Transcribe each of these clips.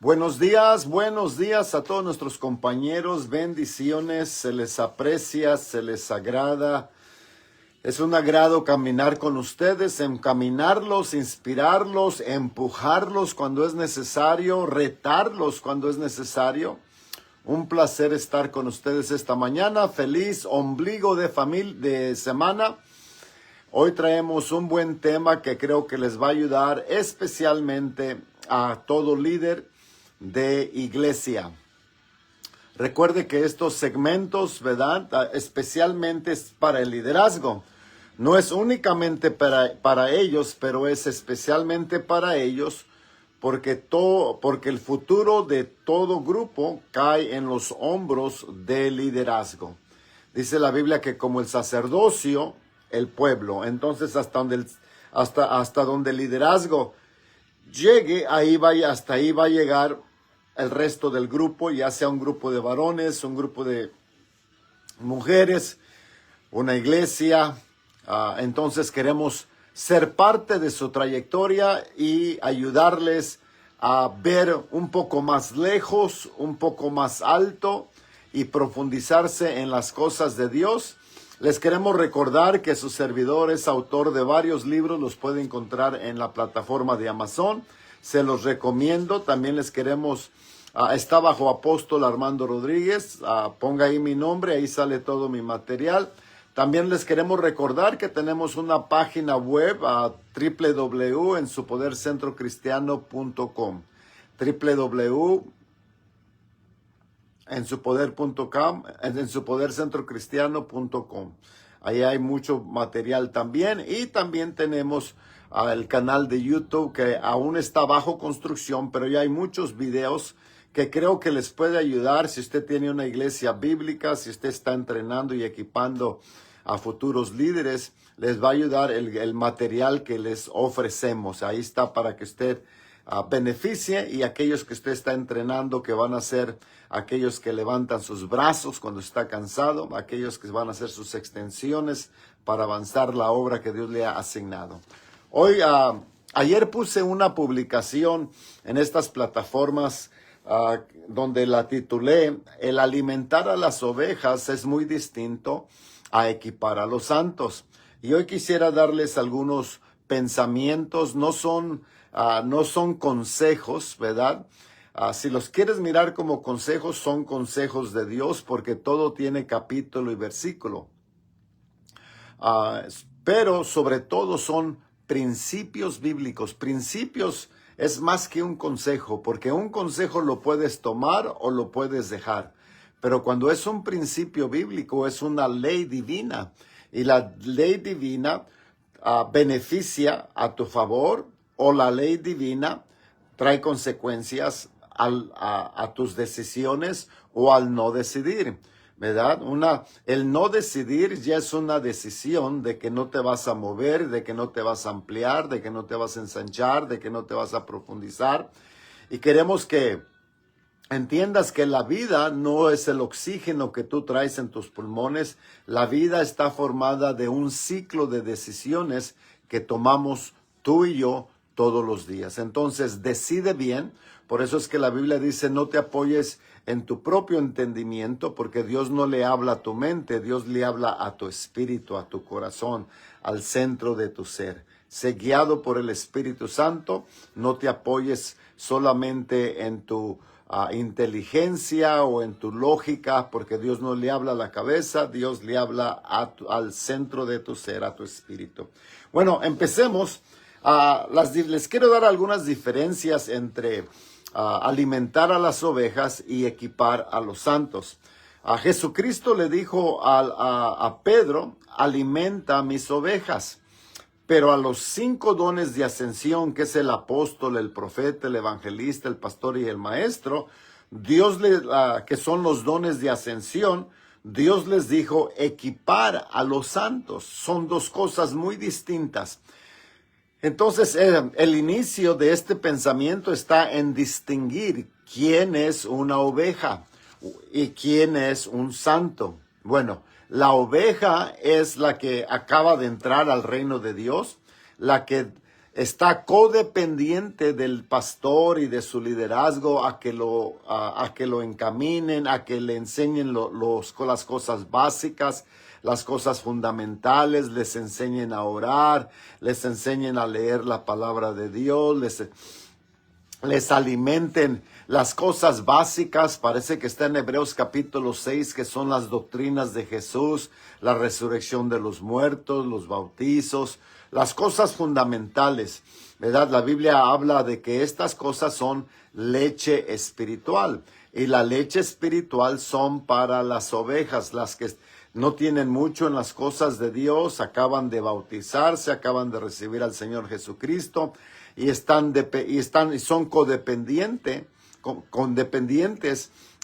Buenos días a todos nuestros compañeros, bendiciones, se les aprecia, se les agrada. Es un agrado caminar con ustedes, encaminarlos, inspirarlos, empujarlos cuando es necesario, retarlos cuando es necesario. Un placer estar con ustedes esta mañana, feliz ombligo de semana. Hoy traemos un buen tema que creo que les va a ayudar especialmente a todo líder de iglesia. Recuerde que estos segmentos, ¿verdad? Especialmente es para el liderazgo. No es únicamente para ellos, pero es especialmente para ellos porque el futuro de todo grupo cae en los hombros del liderazgo. Dice la Biblia que como el sacerdocio, el pueblo. Entonces hasta donde el liderazgo llegue, hasta ahí va a llegar el resto del grupo, ya sea un grupo de varones, un grupo de mujeres, una iglesia. Entonces queremos ser parte de su trayectoria y ayudarles a ver un poco más lejos, un poco más alto y profundizarse en las cosas de Dios. Les queremos recordar que su servidor es autor de varios libros, los puede encontrar en la plataforma de Amazon. Se los recomiendo. También les queremos, está bajo Apóstol Armando Rodríguez. Ponga ahí mi nombre, ahí sale todo mi material. También les queremos recordar que tenemos una página web www.ensupodercentrocristiano.com www.ensupodercentrocristiano.com. Ahí hay mucho material también. Y también tenemos el canal de YouTube que aún está bajo construcción, pero ya hay muchos videos que creo que les puede ayudar si usted tiene una iglesia bíblica, si usted está entrenando y equipando a futuros líderes, les va a ayudar el material que les ofrecemos. Ahí está para que usted beneficie, y aquellos que usted está entrenando, que van a ser aquellos que levantan sus brazos cuando está cansado, aquellos que van a hacer sus extensiones para avanzar la obra que Dios le ha asignado. Ayer puse una publicación en estas plataformas donde la titulé: el alimentar a las ovejas es muy distinto a equipar a los santos. Y hoy quisiera darles algunos pensamientos, no son consejos, ¿verdad? Si los quieres mirar como consejos, son consejos de Dios, porque todo tiene capítulo y versículo. Pero sobre todo son principios bíblicos. Principios es más que un consejo, porque un consejo lo puedes tomar o lo puedes dejar. Pero cuando es un principio bíblico, es una ley divina. Y la ley divina beneficia a tu favor, o la ley divina trae consecuencias a tus decisiones o al no decidir, ¿verdad? El no decidir ya es una decisión de que no te vas a mover, de que no te vas a ampliar, de que no te vas a ensanchar, de que no te vas a profundizar. Y queremos que entiendas que la vida no es el oxígeno que tú traes en tus pulmones. La vida está formada de un ciclo de decisiones que tomamos tú y yo todos los días. Entonces, decide bien. Por eso es que la Biblia dice: no te apoyes en tu propio entendimiento, porque Dios no le habla a tu mente, Dios le habla a tu espíritu, a tu corazón, al centro de tu ser. Sé guiado por el Espíritu Santo. No te apoyes solamente en tu inteligencia o en tu lógica, porque Dios no le habla a la cabeza, Dios le habla al centro de tu ser, a tu espíritu. Bueno, empecemos. Les quiero dar algunas diferencias entre alimentar a las ovejas y equipar a los santos. Jesucristo le dijo a Pedro: alimenta mis ovejas. Pero a los 5 dones de ascensión, que es el apóstol, el profeta, el evangelista, el pastor y el maestro, que son los dones de ascensión, Dios les dijo equipar a los santos. Son dos cosas muy distintas. Entonces, el inicio de este pensamiento está en distinguir quién es una oveja y quién es un santo. Bueno, la oveja es la que acaba de entrar al reino de Dios, la que está codependiente del pastor y de su liderazgo a que lo encaminen, a que le enseñen las cosas básicas, las cosas fundamentales, les enseñen a orar, les enseñen a leer la palabra de Dios, les alimenten las cosas básicas. Parece que está en Hebreos capítulo 6, que son las doctrinas de Jesús, la resurrección de los muertos, los bautizos, las cosas fundamentales, ¿verdad? La Biblia habla de que estas cosas son leche espiritual, y la leche espiritual son para las ovejas, las que no tienen mucho en las cosas de Dios, acaban de bautizarse, acaban de recibir al Señor Jesucristo, y son codependientes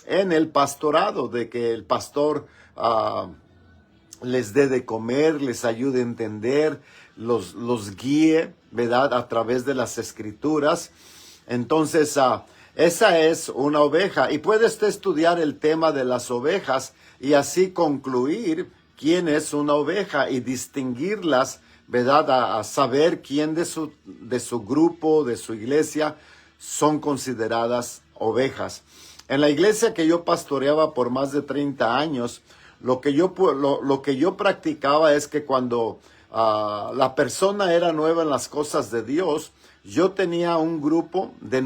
en el pastorado, de que el pastor les dé de comer, les ayude a entender, los guíe, ¿verdad?, a través de las escrituras. Entonces, esa es una oveja, y puedes estudiar el tema de las ovejas y así concluir quién es una oveja y distinguirlas, ¿verdad?, a saber quién de su grupo, de su iglesia, son consideradas ovejas. En la iglesia que yo pastoreaba por más de 30 años, lo que yo practicaba es que cuando la persona era nueva en las cosas de Dios, yo tenía un grupo de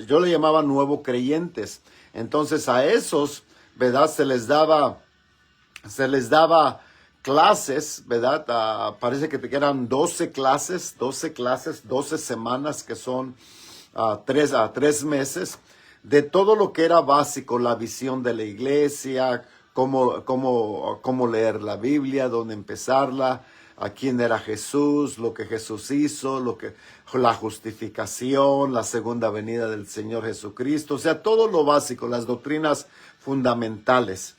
yo le llamaba nuevo creyentes. Entonces a esos, ¿verdad?, se les daba clases, ¿verdad? Parece que eran 12 clases, 12 semanas, que son 3 meses, de todo lo que era básico, la visión de la iglesia, cómo leer la Biblia, dónde empezarla, a quién era Jesús, lo que Jesús hizo, la justificación, la segunda venida del Señor Jesucristo, o sea, todo lo básico, las doctrinas fundamentales.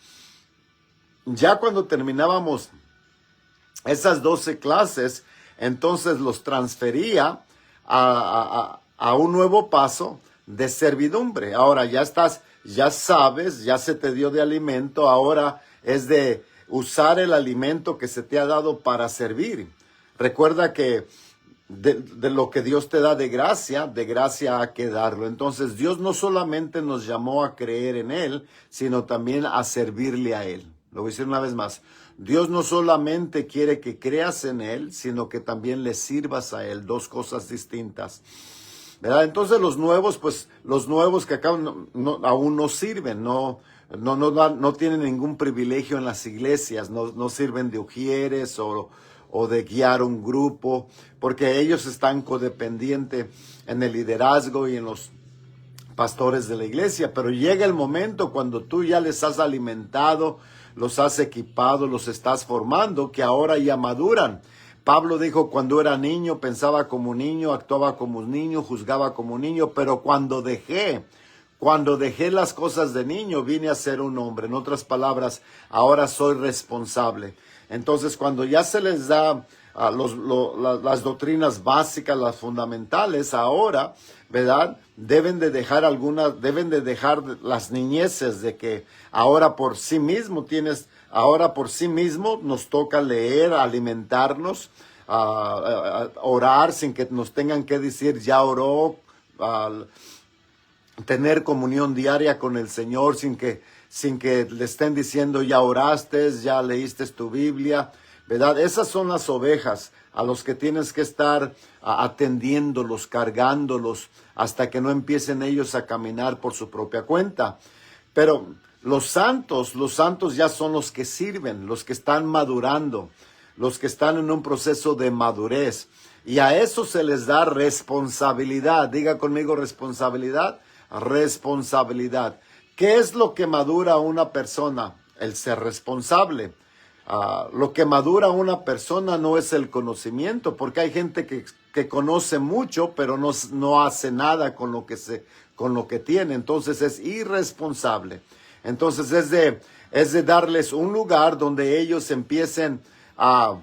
Ya cuando terminábamos esas 12 clases, entonces los transfería a un nuevo paso de servidumbre. Ahora ya sabes, ya se te dio de alimento, ahora es de usar el alimento que se te ha dado para servir. Recuerda que de lo que Dios te da de gracia hay que darlo. Entonces Dios no solamente nos llamó a creer en Él, sino también a servirle a Él. Lo voy a decir una vez más. Dios no solamente quiere que creas en Él, sino que también le sirvas a Él. Dos cosas distintas, ¿verdad? Entonces los nuevos que acá aún no sirven, no tienen ningún privilegio en las iglesias, no sirven de ujieres o de guiar un grupo, porque ellos están codependientes en el liderazgo y en los pastores de la iglesia. Pero llega el momento cuando tú ya les has alimentado, los has equipado, los estás formando, que ahora ya maduran. Pablo dijo: cuando era niño pensaba como un niño, actuaba como un niño, juzgaba como un niño, pero cuando dejé las cosas de niño, vine a ser un hombre. En otras palabras, ahora soy responsable. Entonces, cuando ya se les da las doctrinas básicas, las fundamentales, ahora, ¿verdad?, deben de dejar las niñeces, de que ahora por sí mismo nos toca leer, alimentarnos, orar sin que nos tengan que decir ya oró, tener comunión diaria con el Señor sin que le estén diciendo ya oraste, ya leíste tu Biblia, ¿verdad? Esas son las ovejas a los que tienes que estar atendiéndolos, cargándolos, hasta que no empiecen ellos a caminar por su propia cuenta. Pero los santos ya son los que sirven, los que están madurando, los que están en un proceso de madurez. Y a eso se les da responsabilidad. Diga conmigo: responsabilidad. Responsabilidad. ¿Qué es lo que madura a una persona? El ser responsable. Lo que madura a una persona no es el conocimiento, porque hay gente que conoce mucho, pero no hace nada con lo que tiene. Entonces es irresponsable. Entonces es de darles un lugar donde ellos empiecen a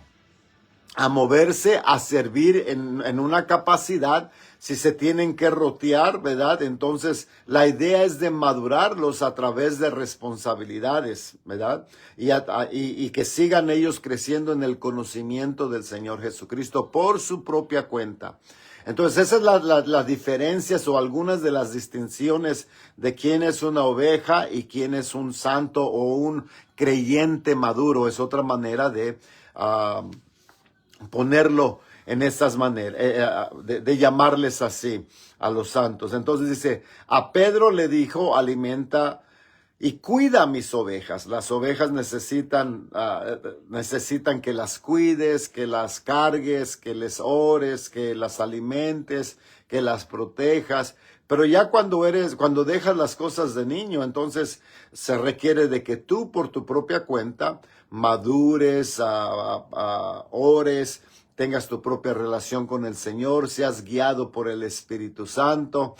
a moverse, a servir en una capacidad. Si se tienen que rotear, ¿verdad? Entonces, la idea es de madurarlos a través de responsabilidades, ¿verdad? Y que sigan ellos creciendo en el conocimiento del Señor Jesucristo por su propia cuenta. Entonces, esas son las diferencias o algunas de las distinciones de quién es una oveja y quién es un santo o un creyente maduro. Es otra manera de ponerlo en estas maneras, de llamarles así a los santos. Entonces dice, a Pedro le dijo, alimenta y cuida mis ovejas. Las ovejas necesitan que las cuides, que las cargues, que les ores, que las alimentes, que las protejas. Pero ya cuando dejas las cosas de niño, entonces se requiere de que tú por tu propia cuenta madures, ores, tengas tu propia relación con el Señor, seas guiado por el Espíritu Santo,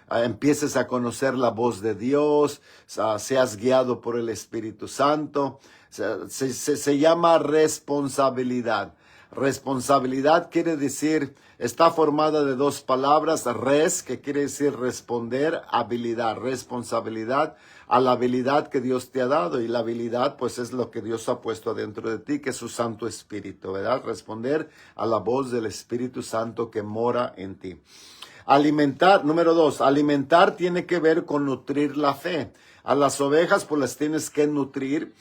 empieces a conocer la voz de Dios, seas guiado por el Espíritu Santo. Se llama responsabilidad. Responsabilidad quiere decir, está formada de dos palabras, res, que quiere decir responder, habilidad, responsabilidad a la habilidad que Dios te ha dado, y la habilidad pues es lo que Dios ha puesto adentro de ti, que es su Santo Espíritu, ¿verdad? Responder a la voz del Espíritu Santo que mora en ti. Alimentar, número 2, alimentar tiene que ver con nutrir la fe. A las ovejas pues las tienes que nutrir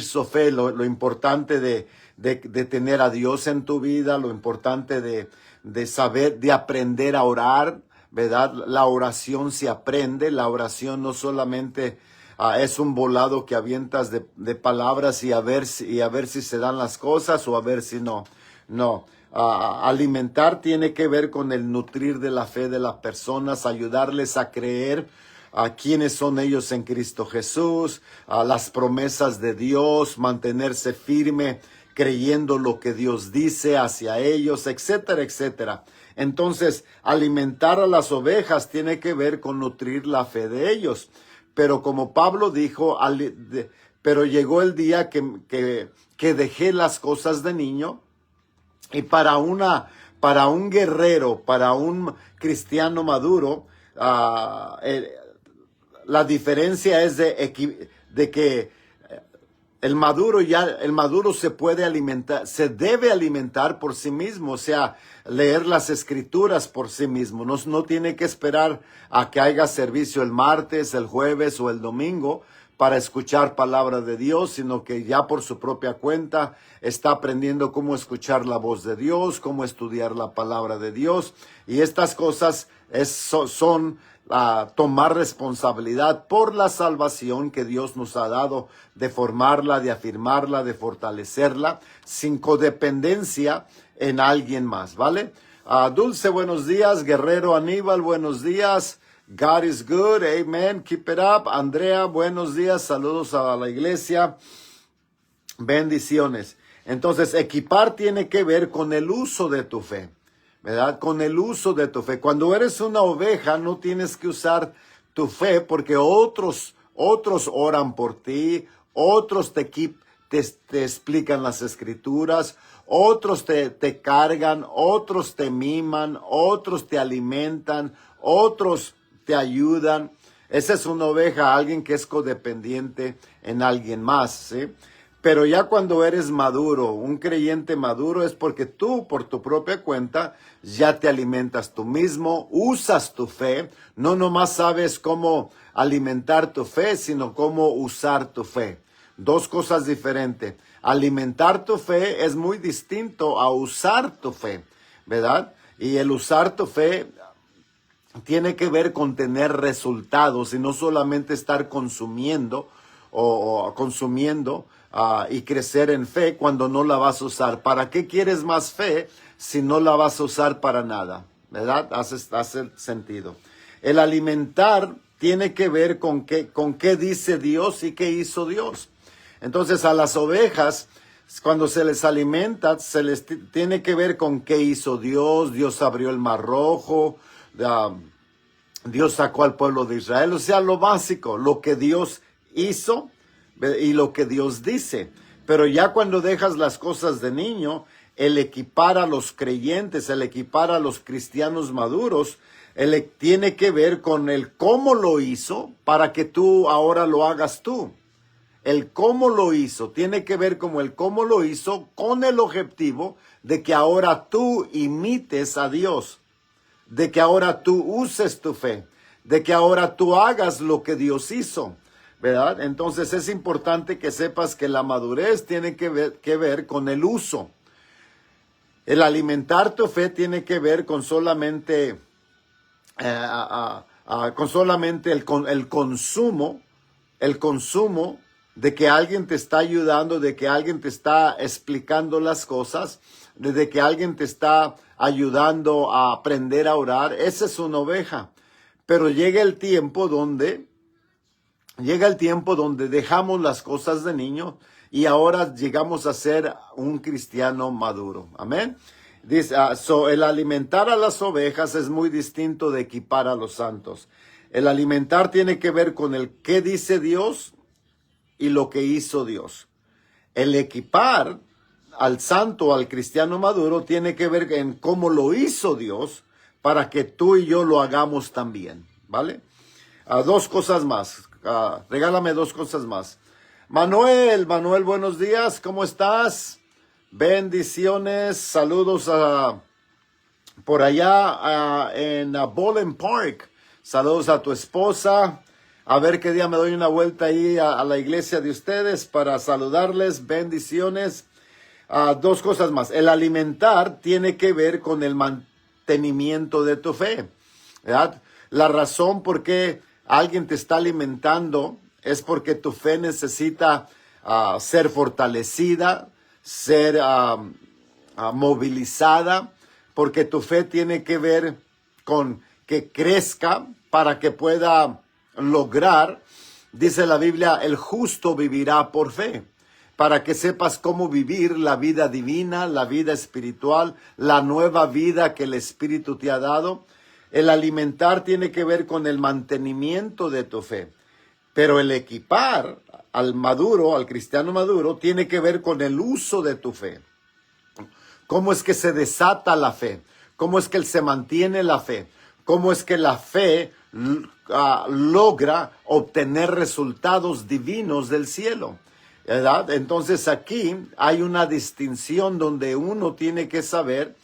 su fe, lo importante de tener a Dios en tu vida, lo importante de saber, de aprender a orar, ¿verdad? La oración se aprende, la oración no solamente es un volado que avientas de palabras y a ver si se dan las cosas o a ver si no. No, alimentar tiene que ver con el nutrir de la fe de las personas, ayudarles a creer a quiénes son ellos en Cristo Jesús, a las promesas de Dios, mantenerse firme creyendo lo que Dios dice hacia ellos, etcétera, etcétera. Entonces, alimentar a las ovejas tiene que ver con nutrir la fe de ellos. Pero como Pablo dijo, pero llegó el día que dejé las cosas de niño, y para un guerrero, para un cristiano maduro, la diferencia es de que el maduro se puede alimentar, se debe alimentar por sí mismo, o sea, leer las escrituras por sí mismo. No tiene que esperar a que haya servicio el martes, el jueves o el domingo para escuchar palabra de Dios, sino que ya por su propia cuenta está aprendiendo cómo escuchar la voz de Dios, cómo estudiar la palabra de Dios. Y estas cosas son tomar responsabilidad por la salvación que Dios nos ha dado, de formarla, de afirmarla, de fortalecerla, sin codependencia en alguien más, ¿vale? Dulce, buenos días. Guerrero Aníbal, buenos días. God is good, amen, keep it up. Andrea, buenos días, saludos a la iglesia, bendiciones. Entonces, equipar tiene que ver con el uso de tu fe, ¿verdad? Con el uso de tu fe. Cuando eres una oveja, no tienes que usar tu fe porque otros oran por ti, otros te explican las escrituras, otros te cargan, otros te miman, otros te alimentan, otros te ayudan. Esa es una oveja, alguien que es codependiente en alguien más, ¿sí? Pero ya cuando eres maduro, un creyente maduro, es porque tú, por tu propia cuenta, ya te alimentas tú mismo, usas tu fe, no nomás sabes cómo alimentar tu fe, sino cómo usar tu fe. Dos cosas diferentes. Alimentar tu fe es muy distinto a usar tu fe, ¿verdad? Y el usar tu fe tiene que ver con tener resultados y no solamente estar consumiendo y crecer en fe cuando no la vas a usar. ¿Para qué quieres más fe si no la vas a usar para nada? ¿Verdad? Hace sentido. El alimentar tiene que ver con qué dice Dios y qué hizo Dios. Entonces a las ovejas, cuando se les alimenta, se les tiene que ver con qué hizo Dios. Dios abrió el Mar Rojo, Dios sacó al pueblo de Israel, o sea, lo básico, lo que Dios hizo y lo que Dios dice. Pero ya cuando dejas las cosas de niño, el equipar a los creyentes, el equipar a los cristianos maduros, tiene que ver con el cómo lo hizo para que tú ahora lo hagas tú. El cómo lo hizo tiene que ver como el cómo lo hizo con el objetivo de que ahora tú imites a Dios, de que ahora tú uses tu fe, de que ahora tú hagas lo que Dios hizo, ¿verdad? Entonces es importante que sepas que la madurez tiene que ver con el uso. El alimentar tu fe tiene que ver con solamente, el consumo de que alguien te está ayudando, de que alguien te está explicando las cosas, de que alguien te está ayudando a aprender a orar. Esa es una oveja. Pero llega el tiempo donde dejamos las cosas de niño y ahora llegamos a ser un cristiano maduro. Amén. Dice, el alimentar a las ovejas es muy distinto de equipar a los santos. El alimentar tiene que ver con el qué dice Dios y lo que hizo Dios. El equipar al santo, al cristiano maduro, tiene que ver en cómo lo hizo Dios para que tú y yo lo hagamos también, ¿vale? Dos cosas más. Regálame dos cosas más. Manuel, buenos días, ¿cómo estás? Bendiciones, saludos por allá en Bowling Park. Saludos a tu esposa. A ver qué día me doy una vuelta ahí a la iglesia de ustedes para saludarles. Bendiciones. Dos cosas más. El alimentar tiene que ver con el mantenimiento de tu fe, ¿verdad? La razón por qué alguien te está alimentando es porque tu fe necesita ser fortalecida, ser movilizada, porque tu fe tiene que ver con que crezca para que pueda lograr, dice la Biblia, el justo vivirá por fe, para que sepas cómo vivir la vida divina, la vida espiritual, la nueva vida que el Espíritu te ha dado. El alimentar tiene que ver con el mantenimiento de tu fe, pero el equipar al maduro, al cristiano maduro, tiene que ver con el uso de tu fe. ¿Cómo es que se desata la fe? ¿Cómo es que se mantiene la fe? ¿Cómo es que la fe logra obtener resultados divinos del cielo? ¿Verdad? Entonces aquí hay una distinción donde uno tiene que saber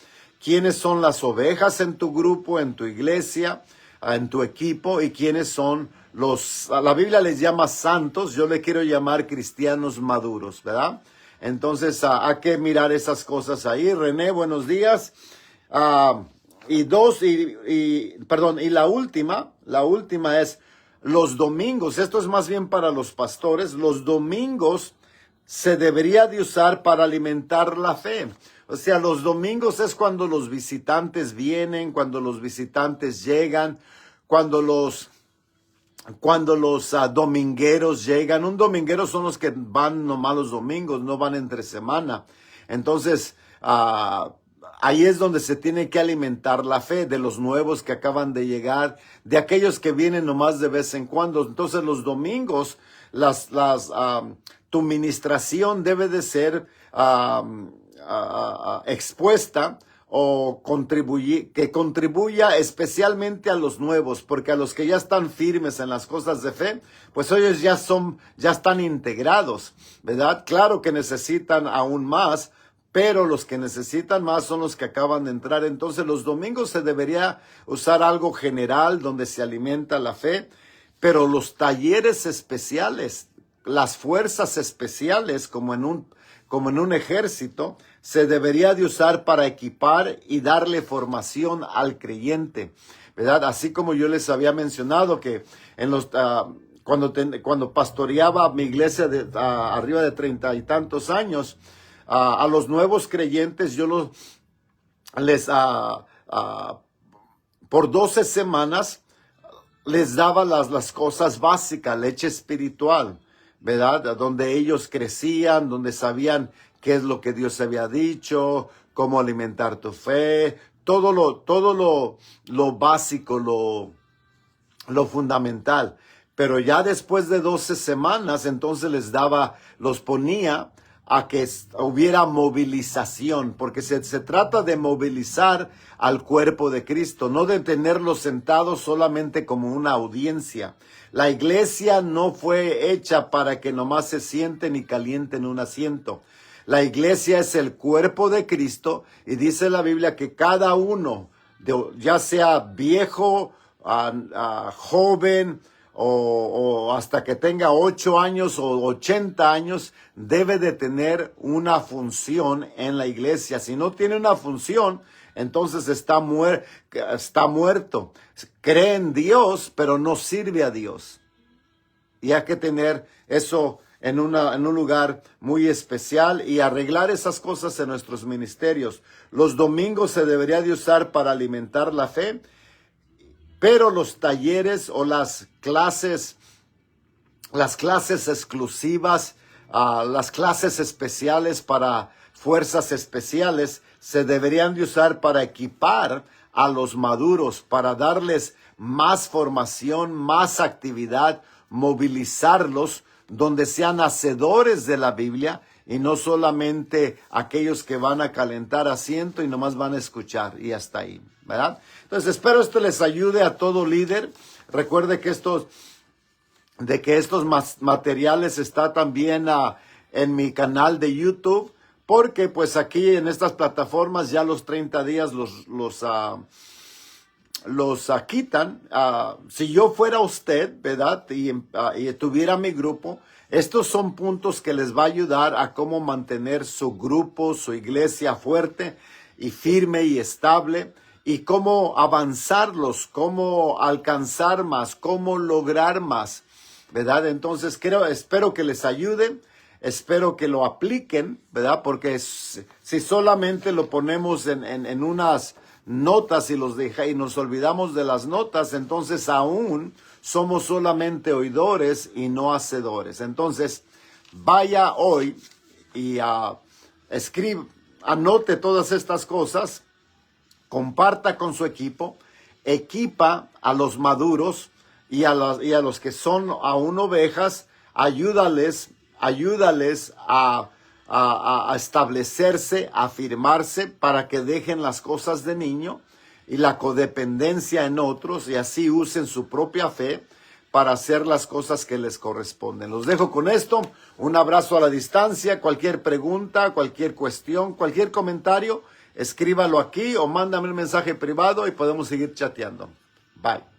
quiénes son las ovejas en tu grupo, en tu iglesia, en tu equipo, y quiénes son la Biblia les llama santos, yo le quiero llamar cristianos maduros, ¿verdad? Entonces hay que mirar esas cosas ahí. René, buenos días. Y la última es los domingos. Esto es más bien para los pastores. Los domingos se debería de usar para alimentar la fe. O sea, los domingos es cuando los visitantes vienen, cuando los visitantes llegan, cuando los domingueros llegan. Un dominguero son los que van nomás los domingos, no van entre semana. Entonces, ahí es donde se tiene que alimentar la fe de los nuevos que acaban de llegar, de aquellos que vienen nomás de vez en cuando. Entonces, los domingos, tu ministración debe de ser expuesta o que contribuya especialmente a los nuevos, porque a los que ya están firmes en las cosas de fe, pues ellos ya están integrados, ¿verdad? Claro que necesitan aún más, pero los que necesitan más son los que acaban de entrar. Entonces los domingos se debería usar algo general donde se alimenta la fe, pero los talleres especiales, las fuerzas especiales, como en un ejército, se debería de usar para equipar y darle formación al creyente, ¿verdad? Así como yo les había mencionado que cuando pastoreaba mi iglesia arriba de 30 y tantos años, a los nuevos creyentes yo por 12 semanas les daba las cosas básicas, leche espiritual, ¿verdad? Donde ellos crecían, donde sabían qué es lo que Dios había dicho, cómo alimentar tu fe, todo lo básico, lo fundamental. Pero ya después de 12 semanas, entonces los ponía a que hubiera movilización, porque se trata de movilizar al cuerpo de Cristo, no de tenerlos sentados solamente como una audiencia. La iglesia no fue hecha para que nomás se sienten y calienten un asiento. La iglesia es el cuerpo de Cristo y dice la Biblia que cada uno, ya sea viejo, joven, o hasta que tenga 8 años o 80 años, debe de tener una función en la iglesia. Si no tiene una función, entonces está muerto. Cree en Dios, pero no sirve a Dios. Y hay que tener eso en un lugar muy especial y arreglar esas cosas en nuestros ministerios. Los domingos se debería de usar para alimentar la fe, pero los talleres o las clases exclusivas, las clases especiales para fuerzas especiales, se deberían de usar para equipar a los maduros, para darles más formación, más actividad, movilizarlos donde sean hacedores de la Biblia y no solamente aquellos que van a calentar asiento y nomás van a escuchar y hasta ahí, ¿verdad? Entonces espero esto les ayude a todo líder. Recuerde que estos materiales está también en mi canal de YouTube, porque pues aquí en estas plataformas ya los 30 días los quitan. Si yo fuera usted, ¿verdad? Y tuviera mi grupo, estos son puntos que les va a ayudar a cómo mantener su grupo, su iglesia fuerte y firme y estable, y cómo avanzarlos, cómo alcanzar más, cómo lograr más, ¿verdad? Entonces espero que les ayude. Espero que lo apliquen, ¿verdad? Porque si solamente lo ponemos en unas notas y y nos olvidamos de las notas, entonces aún somos solamente oidores y no hacedores. Entonces, vaya hoy y anote todas estas cosas, comparta con su equipo, equipa a los maduros y a los que son aún ovejas, ayúdales a establecerse, a afirmarse para que dejen las cosas de niño y la codependencia en otros y así usen su propia fe para hacer las cosas que les corresponden. Los dejo con esto. Un abrazo a la distancia. Cualquier pregunta, cualquier cuestión, cualquier comentario, escríbalo aquí o mándame un mensaje privado y podemos seguir chateando. Bye.